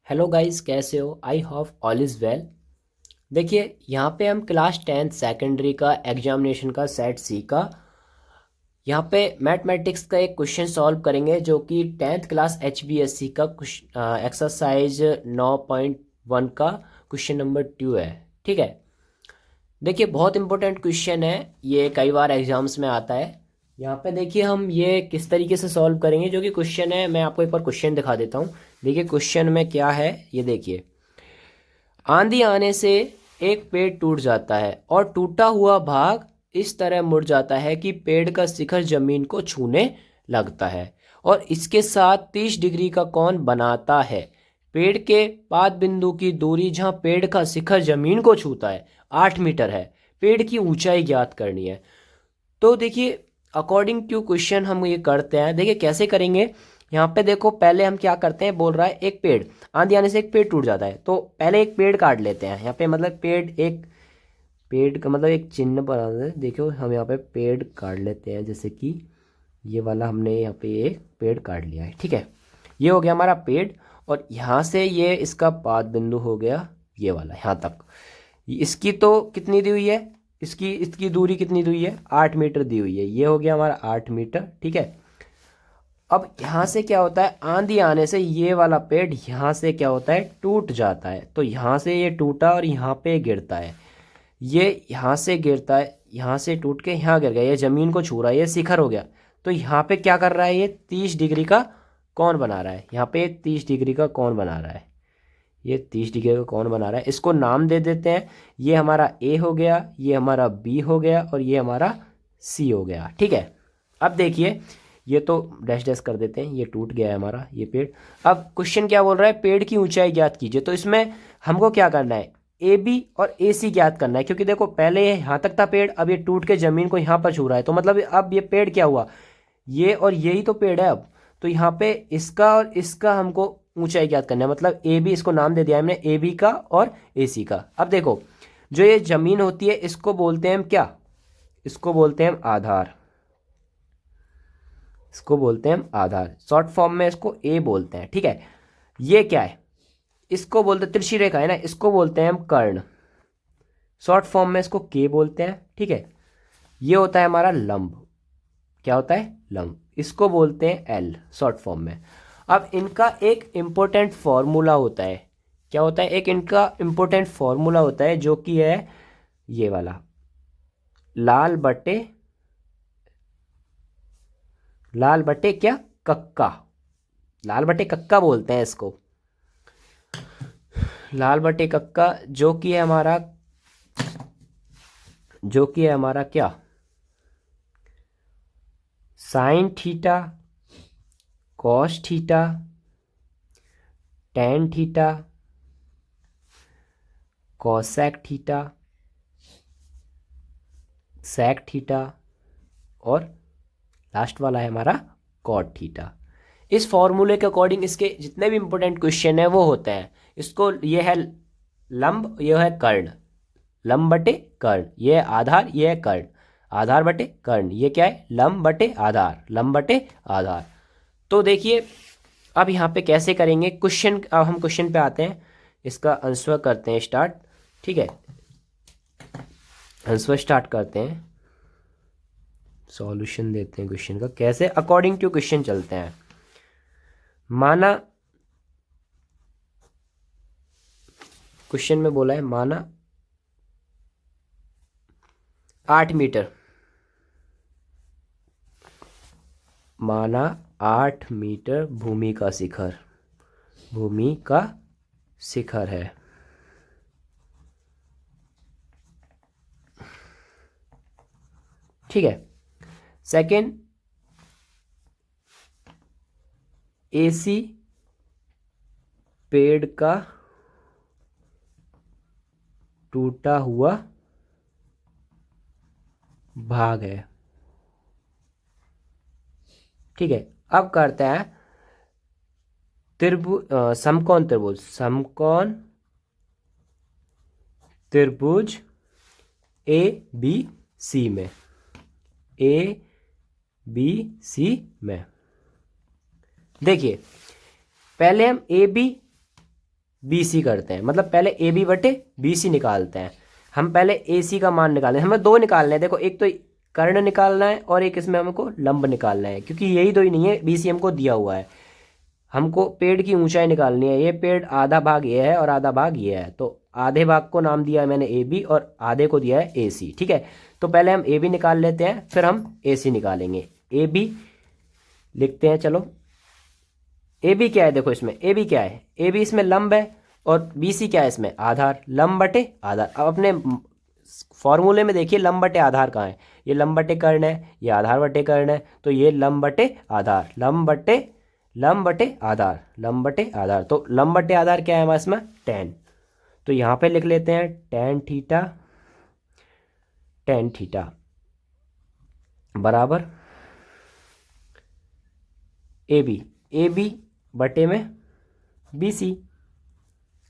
Hello guys, कैसे हो? I hope all is well. देखिए, यहाँ पे हम क्लास 10th सेकेंडरी का एग्जामिनेशन का सेट सी का यहाँ पे मैथमेटिक्स का एक क्वेश्चन सॉल्व करेंगे, जो कि 10th क्लास HBSC का एक्सरसाइज 9.1 का क्वेश्चन नंबर 2 है। ठीक है। देखिए, बहुत इंपॉर्टेंट क्वेश्चन है, ये कई बार एग्जाम्स में आता है। यहाँ पे देखिए हम ये किस तरीके से सॉल्व करेंगे। जो कि क्वेश्चन है, मैं आपको एक बार क्वेश्चन दिखा देता हूँ। देखिए क्वेश्चन में क्या है, ये देखिए। आंधी आने से एक पेड़ टूट जाता है और टूटा हुआ भाग इस तरह मुड़ जाता है कि पेड़ का शिखर जमीन को छूने लगता है, और इसके साथ 30 डिग्री का कोण बनाता है। पेड़ के पाद बिंदु की दूरी जहां पेड़ का शिखर जमीन को छूता है 8 मीटर है। पेड़ की ऊंचाई ज्ञात करनी है। तो देखिए, अकॉर्डिंग टू क्वेश्चन हम ये करते हैं। देखिए कैसे करेंगे। यहाँ पे देखो, पहले हम क्या करते हैं, बोल रहा है एक पेड़, आंधी आने से एक पेड़ टूट जाता है, तो पहले एक पेड़ काट लेते हैं। यहाँ पे मतलब पेड़, एक पेड़ का मतलब एक चिन्ह बना है। देखो हम यहाँ पे पेड़ काट लेते हैं, जैसे कि ये वाला हमने यहाँ पे एक पेड़ काट लिया है। ठीक है, ये हो गया हमारा पेड़। और यहाँ से ये इसका पाद बिंदु हो गया ये वाला, यहाँ तक। इसकी तो कितनी दी हुई है, इसकी इसकी दूरी कितनी दी हुई है, 8 मीटर दी हुई है। ये हो गया हमारा 8 मीटर। ठीक है। अब यहाँ से क्या होता है, आंधी आने से ये वाला पेड़ यहाँ से क्या होता है, टूट जाता है। तो यहाँ से ये टूटा और यहाँ पे गिरता है। ये यहाँ से गिरता है, यहाँ से टूट के यहाँ गिर गया, ये ज़मीन को छू रहा है, ये शिखर हो गया। तो यहाँ पे क्या कर रहा है, ये 30 डिग्री का कोण बना रहा है। यहाँ पे 30 डिग्री का कोण बना रहा है। ये 30 डिग्री का कोण बना रहा है। इसको नाम दे देते हैं। ये हमारा ए हो गया, ये हमारा बी हो गया, और ये हमारा सी हो गया। ठीक है। अब देखिए, ये तो डैश डैश कर देते हैं, ये टूट गया है हमारा ये पेड़। अब क्वेश्चन क्या बोल रहा है, पेड़ की ऊंचाई ज्ञात कीजिए। तो इसमें हमको क्या करना है, ए बी और ए सी ज्ञात करना है। क्योंकि देखो, पहले ये यहाँ तक था पेड़, अब ये टूट के जमीन को यहाँ पर छू रहा है। तो मतलब अब ये पेड़ क्या हुआ, ये और यही तो पेड़ है अब। तो यहाँ पे इसका और इसका हमको ऊंचाई ज्ञात करना है। मतलब ए बी, इसको नाम दे दिया हमने ए बी का और ए सी का। अब देखो, जो ये जमीन होती है इसको बोलते हैं हम क्या, इसको बोलते हैं हम आधार। इसको बोलते हैं हम आधार, शॉर्ट फॉर्म में इसको ए बोलते हैं। ठीक है। ये क्या है, इसको बोलते हैं तिरछी रेखा है ना, इसको बोलते हैं हम कर्ण। शॉर्ट फॉर्म में इसको के बोलते हैं। ठीक है। ये होता है हमारा लंब। क्या होता है, लंब। इसको बोलते हैं एल, शॉर्ट फॉर्म में। अब इनका एक इंपॉर्टेंट फॉर्मूला होता है। क्या होता है, एक इनका इंपॉर्टेंट फॉर्मूला होता है, जो कि है ये वाला, लाल बटे, लाल बटे क्या, कक्का। लाल बटे कक्का बोलते हैं इसको, लाल बटे कक्का। जो कि है हमारा, जो कि है हमारा क्या, sine theta, cos theta, tan theta, cosec theta, sec theta, और लास्ट वाला है हमारा कॉट थीटा। इस फॉर्मूले के अकॉर्डिंग इसके जितने भी इंपॉर्टेंट क्वेश्चन है वो होते हैं। इसको, ये है लंब, ये है कर्ण। लंब बटे कर्ण, ये है आधार, ये है कर्ण। आधार बटे कर्ण, ये क्या है, लंब बटे आधार, लंब बटे आधार। तो देखिए, अब यहाँ पे कैसे करेंगे क्वेश्चन। अब हम क्वेश्चन पे आते हैं, इसका आंसर करते हैं स्टार्ट। ठीक है, आंसर स्टार्ट करते हैं, सॉल्यूशन देते हैं क्वेश्चन का। कैसे, अकॉर्डिंग टू क्वेश्चन चलते हैं। माना, क्वेश्चन में बोला है माना 8 मीटर, माना 8 मीटर भूमि का शिखर, भूमि का शिखर है। ठीक है। सेकंड, एसी पेड़ का टूटा हुआ भाग है। ठीक है। अब करते हैं त्रिभुज, समकोण त्रिभुज, समकोण त्रिभुज ए बी सी में, ए बी सी में। देखिए, पहले हम ए बी बी सी करते हैं, मतलब पहले ए बी बटे बी सी निकालते हैं। हम पहले ए सी का मान निकालें, हमें दो निकालने हैं। देखो एक तो कर्ण निकालना है और एक इसमें हमको लंब निकालना है, क्योंकि यही दो ही नहीं है, बी सी हमको दिया हुआ है। हमको पेड़ की ऊंचाई निकालनी है। ये पेड़ आधा भाग ये है और आधा भाग ये है, तो आधे भाग को नाम दिया है मैंने ए बी और आधे को दिया है ए सी। ठीक है, तो पहले हम ए बी निकाल लेते हैं, फिर हम ए सी निकालेंगे। ए बी लिखते हैं, चलो। ए बी क्या है, देखो इसमें ए बी क्या है, ए बी इसमें लंब है और बी सी क्या है इसमें आधार, लंब बटे आधार। अब अपने फॉर्मूले में देखिए लंब बटे आधार कहाँ है, ये लंब बटे कर्ण है, ये आधार बटे कर्ण है, तो ये लंब बटे आधार, लंब बटे आधार, लंब बटे आधार। तो लंब बटे आधार क्या है हमारे इसमें, टेन। तो यहाँ पे लिख लेते हैं टेन थीटा, टेन थीटा बराबर ए बी बटे में बी सी।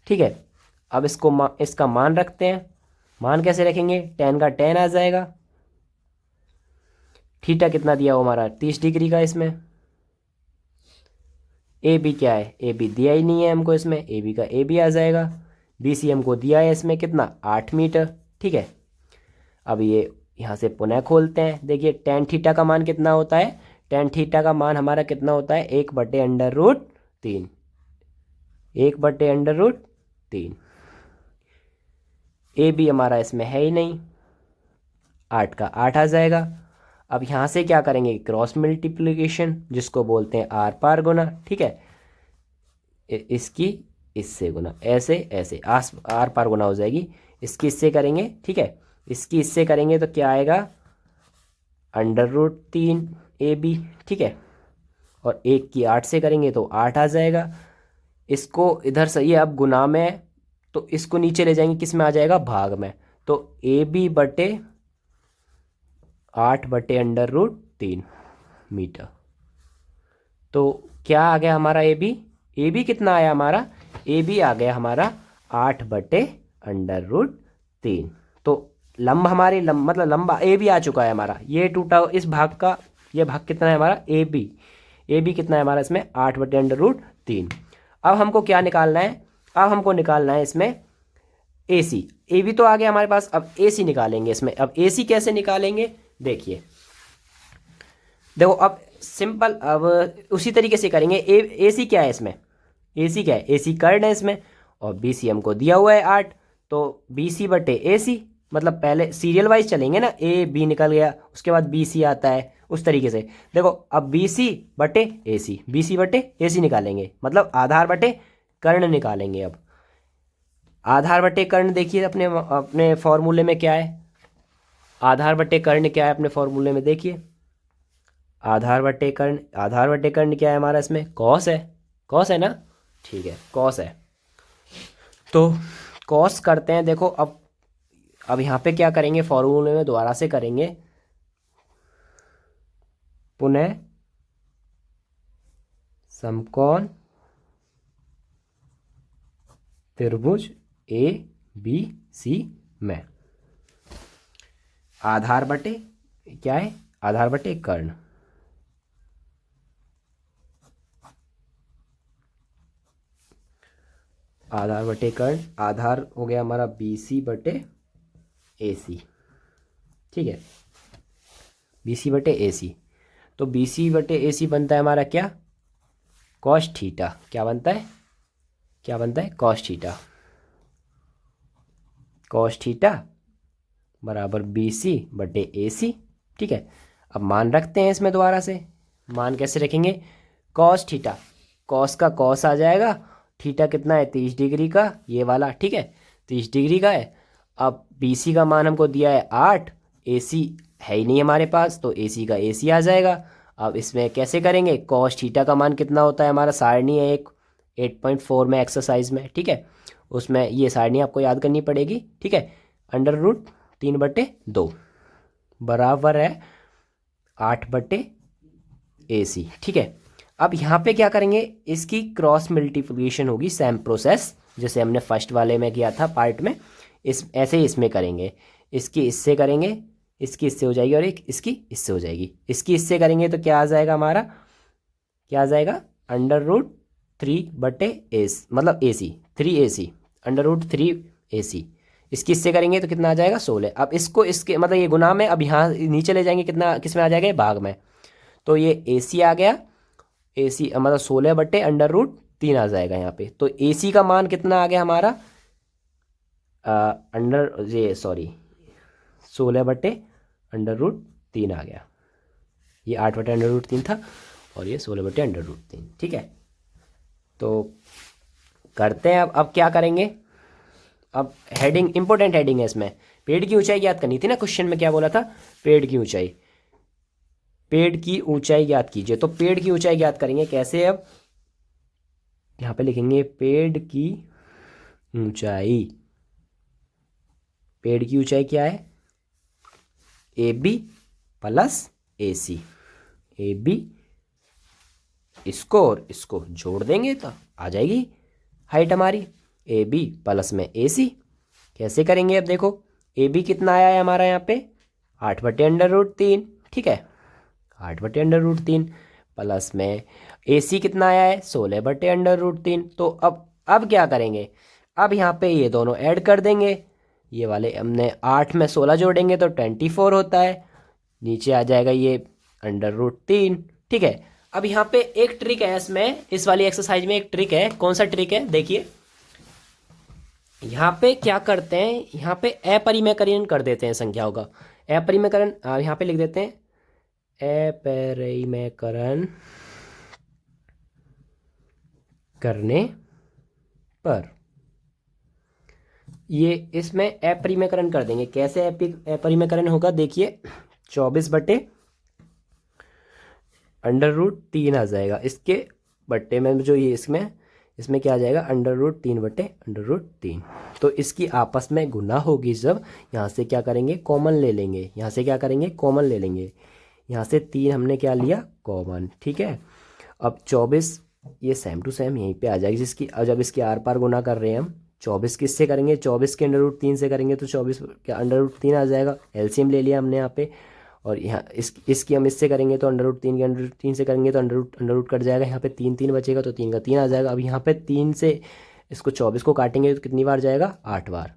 ठीक है, अब इसका मान रखते हैं। मान कैसे रखेंगे, टेन का टेन आ जाएगा, थीटा कितना दिया हो हमारा 30 डिग्री का। इसमें ए बी क्या है, ए बी दिया ही नहीं है हमको, इसमें ए बी का ए बी आ जाएगा। बी सी हमको दिया है इसमें कितना 8 मीटर। ठीक है, अब ये यहाँ से पुनः खोलते हैं। देखिए टेन थीटा का मान कितना होता है, टेन थीटा का मान हमारा कितना होता है, 1/√3, 1/√3। ए बी हमारा इसमें है ही नहीं, 8 का 8 आ जाएगा। अब यहाँ से क्या करेंगे, क्रॉस मल्टीप्लिकेशन, जिसको बोलते हैं आर पार गुना। ठीक है, इसकी इससे गुना, ऐसे ऐसे आर पार गुना हो जाएगी। इसकी इससे करेंगे, ठीक है, इसकी इससे करेंगे तो क्या आएगा, √3 ए बी। ठीक है, और 1 की 8 से करेंगे तो 8 आ जाएगा। इसको इधर सही है, अब गुना में, तो इसको नीचे ले जाएंगे, किस में आ जाएगा, भाग में। तो ए बी बटे 8/√3 मीटर। तो क्या आ गया हमारा ए बी कितना आया हमारा, ए बी आ गया हमारा 8/√3। तो लंब हमारी मतलब लंबा ए बी आ चुका है हमारा, ये टूटा इस भाग का, ये भाग कितना है हमारा ए बी कितना है हमारा इसमें 8/√3। अब हमको क्या निकालना है, अब हमको निकालना है इसमें ए सी। ए बी तो आ गया हमारे पास, अब ए सी निकालेंगे इसमें। अब ए सी कैसे निकालेंगे, देखिए देखो, अब सिंपल, अब उसी तरीके से करेंगे। ए सी क्या है इसमें, ए सी क्या है, ए सी कर्ण है इसमें, और बी सी हमको दिया हुआ है 8, तो बी सी बटे ए सी, मतलब पहले सीरियल वाइज चलेंगे ना, ए बी निकल गया, उसके बाद बी सी आता है, उस तरीके से। देखो अब बी सी बटे ए सी, बी सी बटे ए सी निकालेंगे, मतलब आधार बटे कर्ण निकालेंगे। अब आधार बटे कर्ण देखिए अपने अपने फॉर्मूले में क्या है, आधार बटे कर्ण क्या है अपने फॉर्मूले में, देखिए आधार बटे कर्ण क्या है हमारा इसमें, कॉस है, कॉस है ना। ठीक है, कॉस है, तो कॉस करते हैं। देखो अब यहाँ पे क्या करेंगे, फॉर्मूले में दोबारा से करेंगे, पुनः समकोण त्रिभुज ए बी सी में आधार बटे क्या है, आधार बटे कर्ण, आधार बटे कर्ण, आधार हो गया हमारा बी सी बटे ए सी। ठीक है, बी सी बटे ए सी, तो बी सी बटे ए सी बनता है हमारा क्या, कॉस थीटा। क्या बनता है, क्या बनता है, कॉस थीटा, कॉस थीटा बराबर बी सी बटे ए सी। ठीक है, अब मान रखते हैं इसमें दोबारा से। मान कैसे रखेंगे, कॉस थीटा, कॉस का कॉस आ जाएगा, थीटा कितना है 30 डिग्री का, ये वाला। ठीक है, 30 डिग्री का है। अब बी सी का मान हमको दिया है 8, ए सी है ही नहीं हमारे पास, तो ए सी का ए सी आ जाएगा। अब इसमें कैसे करेंगे, कॉस थीटा का मान कितना होता है हमारा, सारणी है एक 8.4 में एक्सरसाइज में। ठीक है, उसमें ये सारणी आपको याद करनी पड़ेगी। ठीक है, √3/2 बराबर है 8/AC। ठीक है, अब यहाँ पे क्या करेंगे, इसकी क्रॉस मल्टीप्लिकेशन होगी, सेम प्रोसेस जैसे हमने फर्स्ट वाले में किया था पार्ट में, इस ऐसे ही इसमें करेंगे। इसकी इससे करेंगे, इसकी इससे हो जाएगी, और एक इसकी इससे हो जाएगी। इसकी इससे करेंगे तो क्या आ जाएगा हमारा, क्या आ जाएगा, √3/AC, मतलब AC 3AC, √3AC। इसकी इससे करेंगे तो कितना आ जाएगा 16। अब इसको इसके मतलब ये गुना में, अब यहाँ नीचे ले जाएंगे कितना किस में आ जाएगा, भाग में। तो ये AC आ गया, AC मतलब 16/√3 आ जाएगा यहाँ पे। तो AC का मान कितना आ गया हमारा, अंडर ये सॉरी 16/√3 आ गया। ये 8/√3 था और ये 16/√3। ठीक है, तो करते हैं। अब क्या करेंगे, अब हेडिंग, इंपॉर्टेंट हेडिंग है इसमें, पेड़ की ऊंचाई ज्ञात करनी थी ना। क्वेश्चन में क्या बोला था, पेड़ की ऊंचाई, पेड़ की ऊंचाई ज्ञात कीजिए। तो पेड़ की ऊंचाई ज्ञात करेंगे कैसे, अब यहाँ पे लिखेंगे पेड़ की ऊंचाई। पेड़ की ऊंचाई क्या है, AB + AC। AB इसको और इसको जोड़ देंगे तो आ जाएगी हाइट हमारी, AB + में AC। कैसे करेंगे, अब देखो AB कितना आया है हमारा यहाँ पे 8/√3। ठीक है, 8/√3 प्लस में AC कितना आया है 16/√3। तो अब क्या करेंगे, अब यहाँ पे ये दोनों ऐड कर देंगे। ये वाले हमने 8 में 16 जोड़ेंगे तो 24 होता है, नीचे आ जाएगा ये √3। ठीक है, अब यहाँ पे एक ट्रिक है इसमें, इस वाली एक्सरसाइज में एक ट्रिक है। कौन सा ट्रिक है, देखिए यहाँ पे क्या करते हैं, यहाँ पे अपरिमेयकरण कर देते हैं संख्याओं का। अपरिमेयकरण यहाँ पे लिख देते हैं, अपरिमेयकरण करने पर ये इसमें अपरिमेयकरण कर देंगे। कैसे अपरिमेयकरण होगा, देखिए 24/√3 आ जाएगा। इसके बट्टे में जो ये इसमें क्या आ जाएगा √3/√3। तो इसकी आपस में गुना होगी जब, यहाँ से क्या करेंगे कॉमन ले लेंगे, यहाँ से क्या करेंगे कॉमन ले लेंगे, यहाँ से 3 हमने क्या लिया कॉमन। ठीक है, अब 24 ये सेम टू सेम यहीं पे आ जाएगी, जिसकी अब जब इसके आर पार गुना कर रहे हैं हम, 24 किससे करेंगे, 24 के √3 से करेंगे तो 24 के √3 आ जाएगा। एलसीएम ले लिया हमने यहाँ पे, और यहाँ इसकी हम इससे करेंगे तो √3 के √3 से करेंगे तो अंडर रूट कट जाएगा। यहाँ पे 3 3 बचेगा तो 3 का 3 आ जाएगा। अब यहाँ पे 3 से इसको 24 को काटेंगे तो कितनी बार जाएगा 8 बार,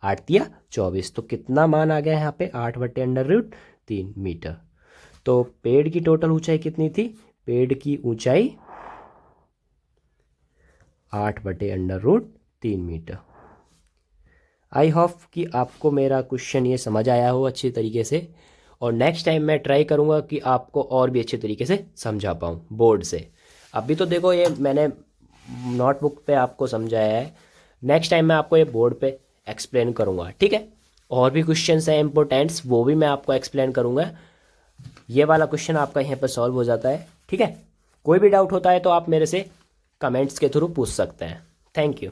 8 तिया 24। तो कितना मान आ गया यहाँ पे 8/√3 मीटर। तो पेड़ की टोटल ऊंचाई कितनी थी, पेड़ की ऊंचाई 8/√3 मीटर। आई होप कि आपको मेरा क्वेश्चन ये समझ आया हो अच्छी तरीके से, और नेक्स्ट टाइम मैं ट्राई करूँगा कि आपको और भी अच्छे तरीके से समझा पाऊँ बोर्ड से। अभी तो देखो ये मैंने नोटबुक पे आपको समझाया है, नेक्स्ट टाइम मैं आपको ये बोर्ड पे एक्सप्लेन करूँगा। ठीक है, और भी क्वेश्चंस हैं इम्पोर्टेंट्स, वो भी मैं आपको एक्सप्लेन करूँगा। ये वाला क्वेश्चन आपका यहाँ पर सॉल्व हो जाता है। ठीक है, कोई भी डाउट होता है तो आप मेरे से कमेंट्स के थ्रू पूछ सकते हैं। Thank you.